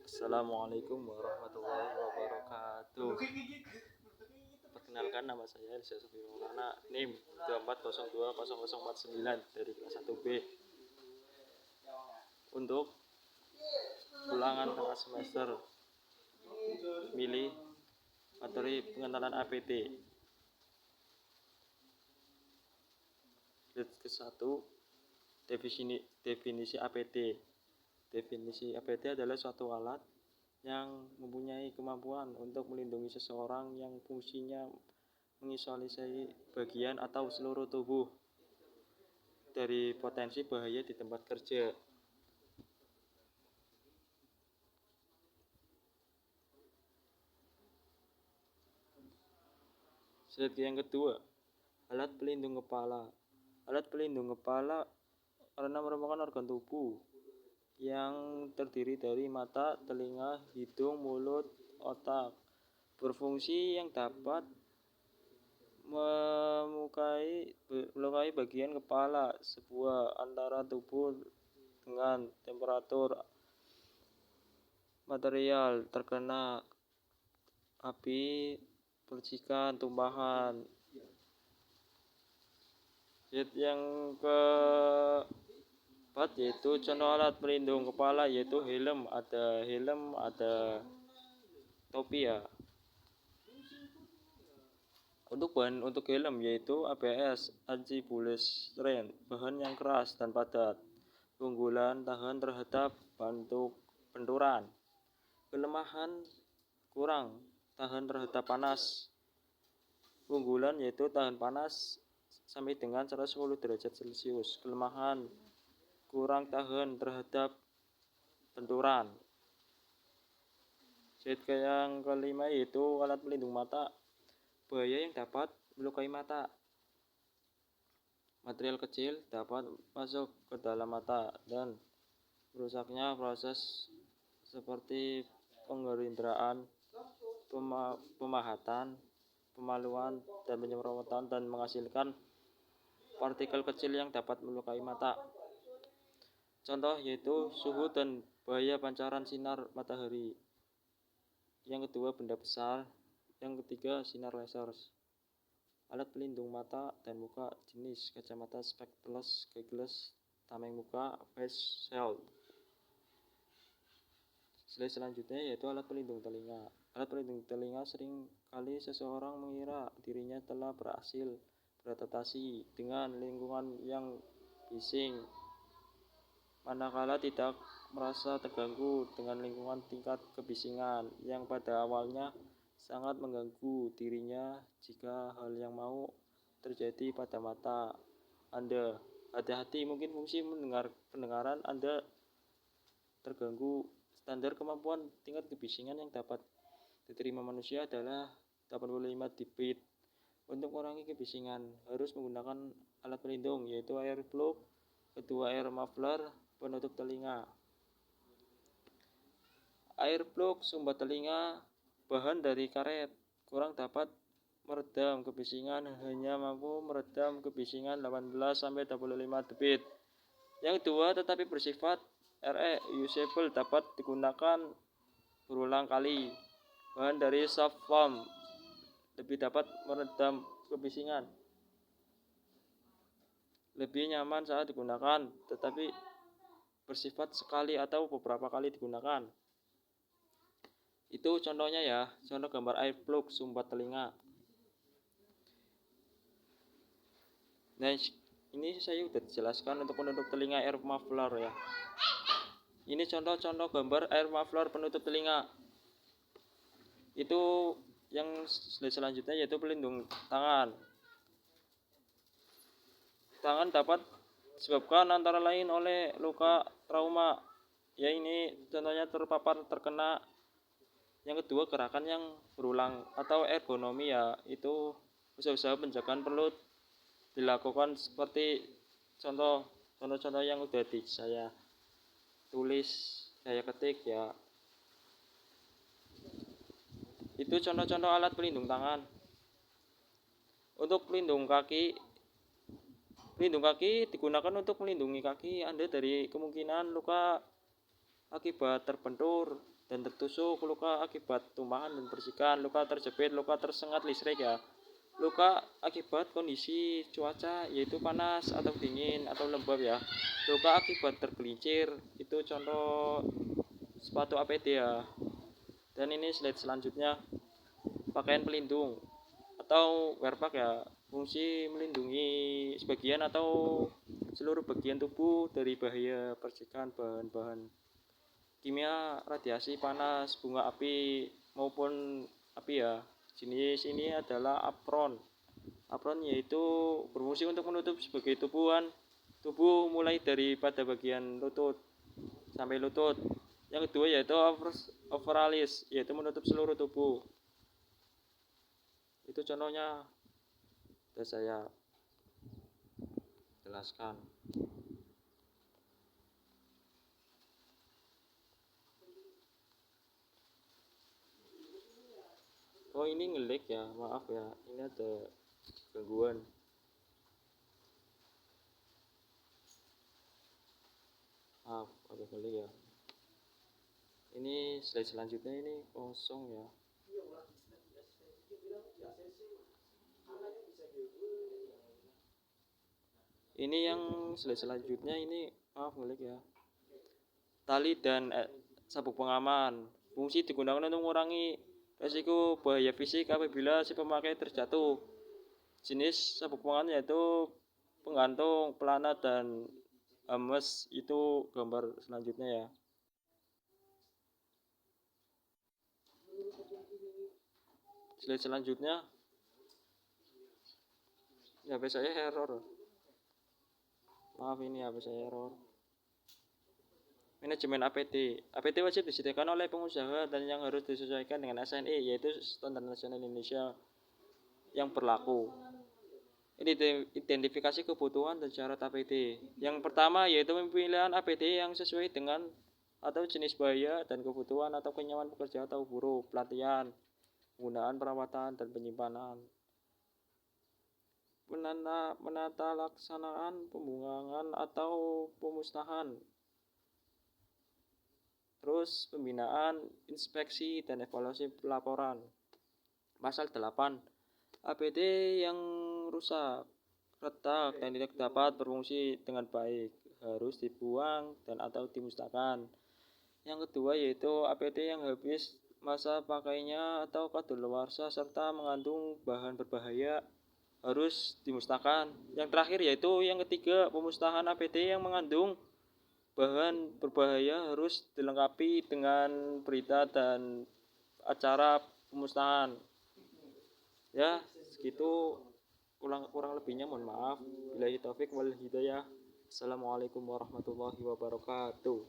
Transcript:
Assalamualaikum warahmatullahi wabarakatuh. Perkenalkan, nama saya Elisa Sufi Maulana, NIM 24020049 dari kelas 1B. Untuk ulangan tengah semester, milih materi pengenalan APT. Ke-1, definisi APT. Definisi APT adalah suatu alat yang mempunyai kemampuan untuk melindungi seseorang yang fungsinya mengisolasi bagian atau seluruh tubuh dari potensi bahaya di tempat kerja. Slide yang kedua, alat pelindung kepala. Alat pelindung kepala karena merupakan organ tubuh yang terdiri dari mata, telinga, hidung, mulut, otak, berfungsi yang dapat melukai bagian kepala sebuah antara tubuh dengan temperatur material terkena api, percikan, tumpahan. Yang keempat yaitu contoh alat pelindung kepala yaitu helm, ada topi ya. Untuk helm yaitu ABS, anti-bullet bahan yang keras dan padat. Keunggulan, tahan terhadap benturan. Kelemahan, kurang tahan terhadap panas. Keunggulan yaitu tahan panas sampai dengan 110 derajat Celcius. Kelemahan, kurang tahan terhadap benturan. Yang kelima yaitu alat pelindung mata. Bahaya yang dapat melukai mata. Material kecil dapat masuk ke dalam mata dan merusaknya proses seperti pengerindaan, pemahatan, pemaluan, dan penyemprotan dan menghasilkan partikel kecil yang dapat melukai mata. Contoh yaitu suhu dan bahaya pancaran sinar matahari. Yang kedua, benda besar. Yang ketiga, sinar laser. Alat pelindung mata dan muka jenis kacamata spectacles, goggles, tameng muka, face shield. Slide selanjutnya yaitu alat pelindung telinga. Alat pelindung telinga sering kali seseorang mengira dirinya telah berhasil beradaptasi dengan lingkungan yang bising, manakala tidak merasa terganggu dengan lingkungan tingkat kebisingan yang pada awalnya sangat mengganggu dirinya. Jika hal yang mau terjadi pada mata Anda, hati-hati, mungkin fungsi pendengaran Anda terganggu. Standar kemampuan tingkat kebisingan yang dapat diterima manusia adalah 85 dB. Untuk mengurangi kebisingan harus menggunakan alat pelindung yaitu earplug, kedua ear muffler, penutup telinga. Earplug sumbat telinga, bahan dari karet, kurang dapat meredam kebisingan, hanya mampu meredam kebisingan 18-25 dB. Yang kedua, tetapi bersifat reusable, dapat digunakan berulang kali. Bahan dari soft foam, lebih dapat meredam kebisingan, lebih nyaman saat digunakan, tetapi bersifat sekali atau beberapa kali digunakan. Itu contohnya ya, contoh gambar earplug sumbat telinga. Nah, ini saya sudah jelaskan untuk penutup telinga ear muffler ya. Ini contoh-contoh gambar ear muffler penutup telinga. Itu yang selanjutnya yaitu pelindung tangan. Tangan dapat disebabkan antara lain oleh luka, trauma. Ya, ini contohnya terkena. Yang kedua, gerakan yang berulang atau ergonomi ya, itu usaha-usaha penjagaan perlu dilakukan seperti contoh-contoh yang udah saya tulis, saya ketik ya. Itu contoh-contoh alat pelindung tangan. Untuk pelindung kaki digunakan untuk melindungi kaki Anda dari kemungkinan luka akibat terbentur dan tertusuk, luka akibat tumpahan dan percikan, luka terjepit, luka tersengat listrik ya. Luka akibat kondisi cuaca yaitu panas atau dingin atau lembab ya. Luka akibat tergelincir itu contoh sepatu APD ya. Dan ini slide selanjutnya, pakaian pelindung atau wearpack ya, fungsi melindungi sebagian atau seluruh bagian tubuh dari bahaya percikan bahan-bahan kimia, radiasi panas, bunga api maupun api ya. Jenis ini adalah apron. Apron yaitu berfungsi untuk menutup sebagai tubuh mulai dari pada bagian lutut sampai lutut. Yang kedua yaitu overalis, yaitu menutup seluruh tubuh. Itu contohnya sudah saya jelaskan. Oh ini ngelik ya, maaf ya, ini ada gangguan. Maaf, ada ngelik ya. Ini slide selanjutnya ini kosong ya. Ini yang slide selanjutnya ini maaf ngelik ya. Tali dan sabuk pengaman. Fungsi digunakan untuk mengurangi resiko bahaya fisik apabila si pemakai terjatuh. Jenis sabuk pengaman yaitu penggantung, pelana, dan ames. Itu gambar selanjutnya ya. Slide selanjutnya, ya HP saya error. Maaf ini HP saya error. Manajemen APD. APD wajib disediakan oleh pengusaha dan yang harus disesuaikan dengan SNI, yaitu Standar Nasional Indonesia yang berlaku. Identifikasi kebutuhan dan syarat APD. Yang pertama yaitu pemilihan APD yang sesuai dengan atau jenis bahaya dan kebutuhan atau kenyamanan pekerja atau buruh, pelatihan, penggunaan perawatan dan penyimpanan. Menata laksanaan pembuangan atau pemusnahan. Terus pembinaan, inspeksi, dan evaluasi pelaporan. Pasal 8. APD yang rusak, retak, dan tidak dapat berfungsi dengan baik harus dibuang dan atau dimusnahkan. Yang kedua yaitu APD yang habis masa pakainya atau kadaluarsa serta mengandung bahan berbahaya harus dimusnahkan. Yang terakhir yaitu yang ketiga, pemusnahan APD yang mengandung bahan berbahaya harus dilengkapi dengan berita dan acara pemusnahan. Ya, segitu, kurang lebihnya mohon maaf. Billahi taufik wal hidayah. Assalamualaikum warahmatullahi wabarakatuh.